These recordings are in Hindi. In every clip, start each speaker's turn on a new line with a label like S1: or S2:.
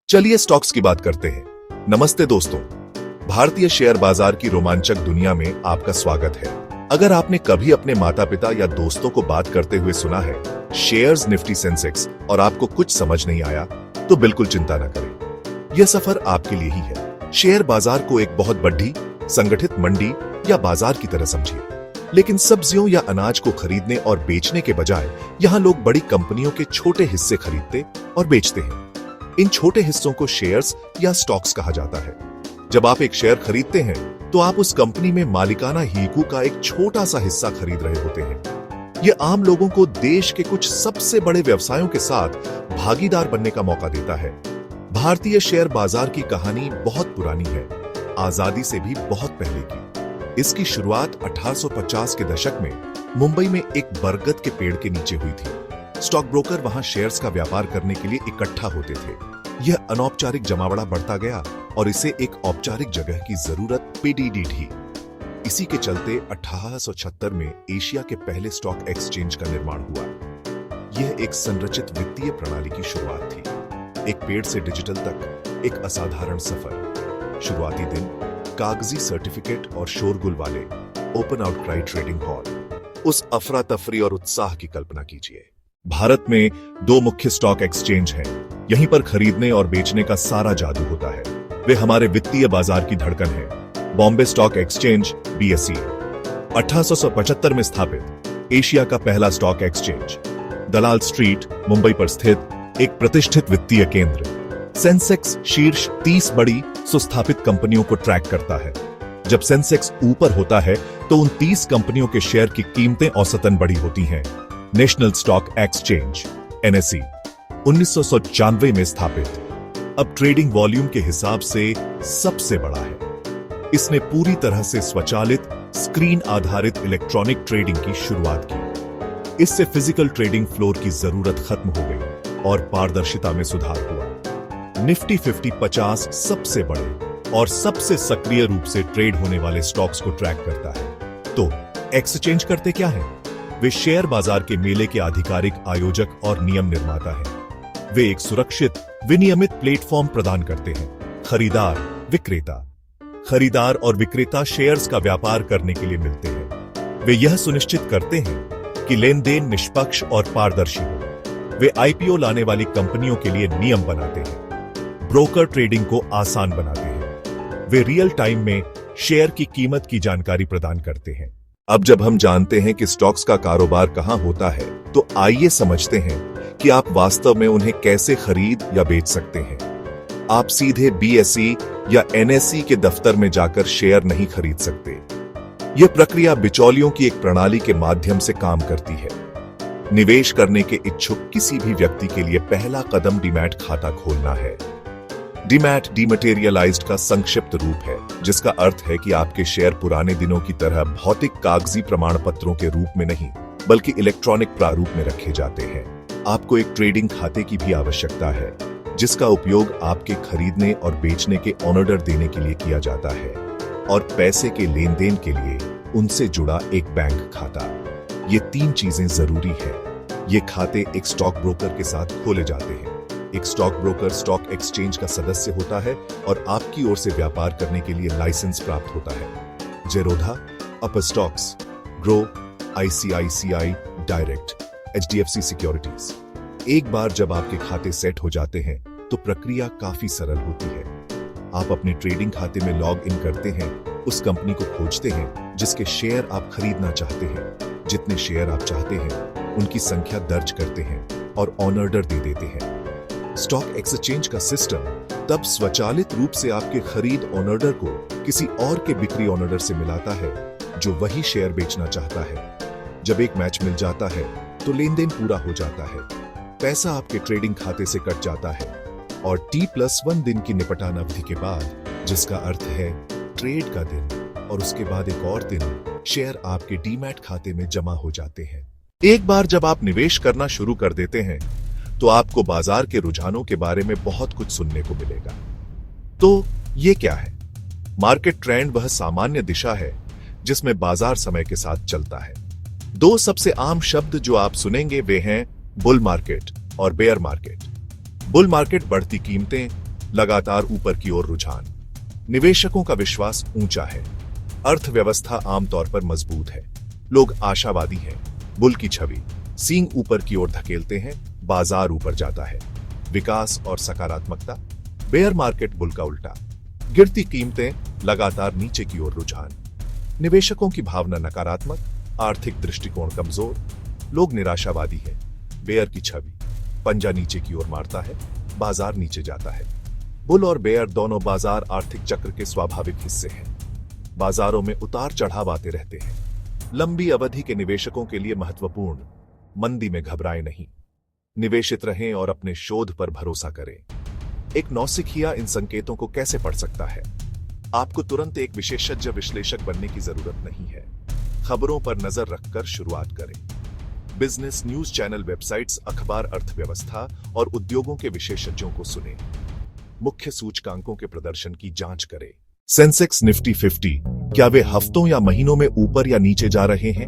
S1: चलिए स्टॉक्स की बात करते हैं। नमस्ते दोस्तों, भारतीय शेयर बाजार की रोमांचक दुनिया में आपका स्वागत है। अगर आपने कभी अपने माता पिता या दोस्तों को बात करते हुए सुना है शेयर्स निफ्टी सेंसेक्स और आपको कुछ समझ नहीं आया, तो बिल्कुल चिंता न करें। यह सफर आपके लिए ही है। शेयर बाजार को एक बहुत बड़ी संगठित मंडी या बाजार की तरह समझिए, लेकिन सब्जियों या अनाज को खरीदने और बेचने के बजाय यहाँ लोग बड़ी कंपनियों के छोटे हिस्से खरीदते और बेचते हैं। इन छोटे हिस्सों को शेयर्स या स्टॉक्स कहा जाता है। जब आप एक शेयर खरीदते हैं तो आप उस कंपनी में मालिकाना हिस्सों का एक छोटा सा हिस्सा खरीद रहे होते हैं। यह आम लोगों को देश के कुछ सबसे बड़े व्यवसायों के साथ भागीदार बनने का मौका देता है। भारतीय शेयर बाजार की कहानी बहुत पुरानी है, आजादी से भी बहुत पहले की। इसकी शुरुआत 1850 के दशक में मुंबई में एक बरगद के पेड़ के नीचे हुई थी। स्टॉक ब्रोकर वहां शेयर्स का व्यापार करने के लिए इकट्ठा होते थे। यह अनौपचारिक जमावड़ा बढ़ता गया और इसे एक औपचारिक जगह की जरूरत पड़ी थी। इसी के चलते 1876 में एशिया के पहले स्टॉक एक्सचेंज का निर्माण हुआ। यह एक संरचित वित्तीय प्रणाली की शुरुआत थी, एक पेड़ से डिजिटल तक एक असाधारण सफर। शुरुआती दिन, कागजी सर्टिफिकेट और शोरगुल वाले ओपन आउटक्राई ट्रेडिंग हॉल। उस अफरा तफरी और उत्साह की कल्पना कीजिए। भारत में 2 मुख्य स्टॉक एक्सचेंज हैं। यहीं पर खरीदने और बेचने का सारा जादू होता है। वे हमारे वित्तीय बाजार की धड़कन है। बॉम्बे स्टॉक एक्सचेंज BSE 1875 में स्थापित एशिया का पहला स्टॉक एक्सचेंज। दलाल स्ट्रीट, मुंबई पर स्थित एक प्रतिष्ठित वित्तीय केंद्र। सेंसेक्स शीर्ष 30 बड़ी सुस्थापित कंपनियों को ट्रैक करता है। जब सेंसेक्स ऊपर होता है तो उन 30 कंपनियों के शेयर की कीमतें औसतन बड़ी होती हैं। नेशनल स्टॉक एक्सचेंज NSE 1995 में स्थापित, अब ट्रेडिंग वॉल्यूम के हिसाब से सबसे बड़ा है। इसने पूरी तरह से स्वचालित स्क्रीन आधारित इलेक्ट्रॉनिक ट्रेडिंग की शुरुआत की। इससे फिजिकल ट्रेडिंग फ्लोर की जरूरत खत्म हो गई और पारदर्शिता में सुधार हुआ। निफ्टी 50 सबसे बड़े और सबसे सक्रिय रूप से ट्रेड होने वाले स्टॉक्स को ट्रैक करता है। तो एक्सचेंज करते क्या हैं? वे शेयर बाजार के मेले के आधिकारिक आयोजक और नियम निर्माता हैं। वे एक सुरक्षित, विनियमित प्लेटफॉर्म प्रदान करते हैं। खरीदार और विक्रेता शेयर्स का व्यापार करने के लिए मिलते हैं। वे यह सुनिश्चित करते हैं कि लेन देन निष्पक्ष और पारदर्शी हो। वे IPO लाने वाली कंपनियों के लिए नियम बनाते हैं, ब्रोकर ट्रेडिंग को आसान बनाते हैं। वे रियल टाइम में शेयर की कीमत की जानकारी प्रदान करते हैं। अब जब हम जानते हैं कि स्टॉक्स का कारोबार कहां होता है, तो आइए समझते हैं कि आप वास्तव में उन्हें कैसे खरीद या बेच सकते हैं। आप सीधे BSE या NSE के दफ्तर में जाकर शेयर नहीं खरीद सकते। यह प्रक्रिया बिचौलियों की एक प्रणाली के माध्यम से काम करती है। निवेश करने के इच्छुक किसी भी व्यक्ति के लिए पहला कदम डीमैट खाता खोलना है। डीमैट डीमटेरियलाइज्ड का संक्षिप्त रूप है, जिसका अर्थ है कि आपके शेयर पुराने दिनों की तरह भौतिक कागजी प्रमाण पत्रों के रूप में नहीं, बल्कि इलेक्ट्रॉनिक प्रारूप में रखे जाते हैं। आपको एक ट्रेडिंग खाते की भी आवश्यकता है, जिसका उपयोग आपके खरीदने और बेचने के ऑर्डर देने के लिए किया जाता है, और पैसे के लेन देन के लिए उनसे जुड़ा एक बैंक खाता। ये 3 चीजें जरूरी है। ये खाते एक स्टॉक ब्रोकर के साथ खोले जाते हैं। एक स्टॉक ब्रोकर स्टॉक एक्सचेंज का सदस्य होता है और आपकी ओर से व्यापार करने के लिए लाइसेंस प्राप्त होता है। Zerodha, Upstox, Groww, ICICI direct, HDFC securities. एक बार जब आपके खाते सेट हो जाते हैं तो प्रक्रिया काफी सरल होती है। आप अपने ट्रेडिंग खाते में लॉग इन करते हैं, उस कंपनी को खोजते हैं जिसके शेयर आप खरीदना चाहते हैं। जितने शेयर आप चाहते हैं उनकी संख्या दर्ज करते हैं और ऑर्डर दे देते हैं। स्टॉक एक्सचेंज का सिस्टम तब स्वचालित रूप से आपके खरीद ऑर्डर को किसी और के बिक्री ऑर्डर से मिलाता है जो वही शेयर बेचना चाहता है। जब एक मैच मिल जाता है तो लेन देन पूरा हो जाता है। पैसा आपके ट्रेडिंग खाते से कट जाता है और T+1 दिन की निपटान अवधि के बाद, जिसका अर्थ है ट्रेड का दिन, और उसके बाद एक और दिन, शेयर आपके डीमैट खाते में जमा हो जाते हैं। एक बार जब आप निवेश करना शुरू कर देते हैं तो आपको बाजार के रुझानों के बारे में बहुत कुछ सुनने को मिलेगा। तो ये क्या है? मार्केट ट्रेंड वह सामान्य दिशा है जिसमें बाजार समय के साथ चलता है। 2 सबसे आम शब्द जो आप सुनेंगे वे हैं बुल मार्केट और बेयर मार्केट। बुल मार्केट बढ़ती कीमतें, लगातार ऊपर की ओर रुझान। निवेशकों का विश्वास ऊंचा है। अर्थव्यवस्था आमतौर पर मजबूत है। लोग आशावादी हैं। बुल की छवि, सींग ऊपर की ओर धकेलते हैं, बाजार ऊपर जाता है। विकास और सकारात्मकता, बेयर मार्केट बुल का उल्टा। गिरती कीमतें, लगातार नीचे की ओर रुझान। निवेशकों की भावना नकारात्मक, आर्थिक दृष्टिकोण कमजोर, लोग निराशावादी है। बेयर की छवि, पंजा नीचे की ओर मारता है, बाजार नीचे जाता है। बुल और बेयर दोनों बाजार आर्थिक चक्र के स्वाभाविक हिस्से हैं। बाजारों में उतार चढ़ाव आते रहते हैं। लंबी अवधि के निवेशकों के लिए महत्वपूर्ण, मंदी में घबराएं नहीं। निवेशित रहें और अपने शोध पर भरोसा करें। एक नौसिखिया इन संकेतों को कैसे पढ़ सकता है? आपको तुरंत एक विशेषज्ञ विश्लेषक बनने की जरूरत नहीं है। खबरों पर नजर रखकर शुरुआत करें। बिजनेस न्यूज चैनल, वेबसाइट्स, अखबार, अर्थव्यवस्था और उद्योगों के विशेषज्ञों को सुनें। मुख्य सूचकांकों के प्रदर्शन की जांच करें। सेंसेक्स, निफ्टी 50, क्या वे हफ्तों या महीनों में ऊपर या नीचे जा रहे हैं?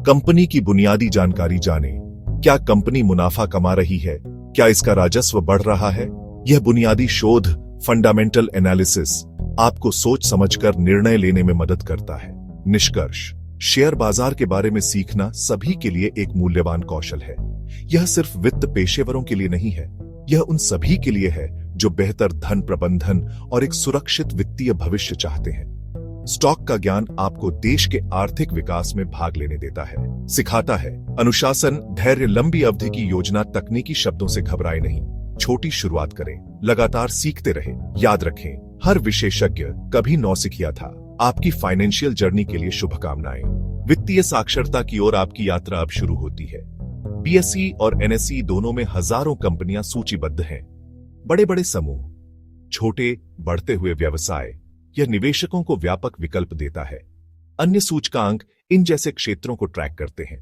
S1: कंपनी की बुनियादी जानकारी जानें। क्या कंपनी मुनाफा कमा रही है? क्या इसका राजस्व बढ़ रहा है? यह बुनियादी शोध, फंडामेंटल एनालिसिस, आपको सोच समझकर निर्णय लेने में मदद करता है। निष्कर्ष, शेयर बाजार के बारे में सीखना सभी के लिए एक मूल्यवान कौशल है। यह सिर्फ वित्त पेशेवरों के लिए नहीं है, यह उन सभी के लिए है जो बेहतर धन प्रबंधन और एक सुरक्षित वित्तीय भविष्य चाहते हैं। स्टॉक का ज्ञान आपको देश के आर्थिक विकास में भाग लेने देता है, सिखाता है अनुशासन, धैर्य, लंबी अवधि की योजना। तकनीकी शब्दों से घबराए नहीं, छोटी शुरुआत करें, लगातार सीखते रहें। याद रखें, हर विशेषज्ञ कभी नौसिखिया था। आपकी फाइनेंशियल जर्नी के लिए शुभकामनाएं। वित्तीय साक्षरता की ओर आपकी यात्रा अब शुरू होती है। बीएसई और एनएसई दोनों में हजारों कंपनियां सूचीबद्ध हैं। बड़े बड़े समूह, छोटे बढ़ते हुए व्यवसाय, यह निवेशकों को व्यापक विकल्प देता है। अन्य सूचकांक इन जैसे क्षेत्रों को ट्रैक करते हैं।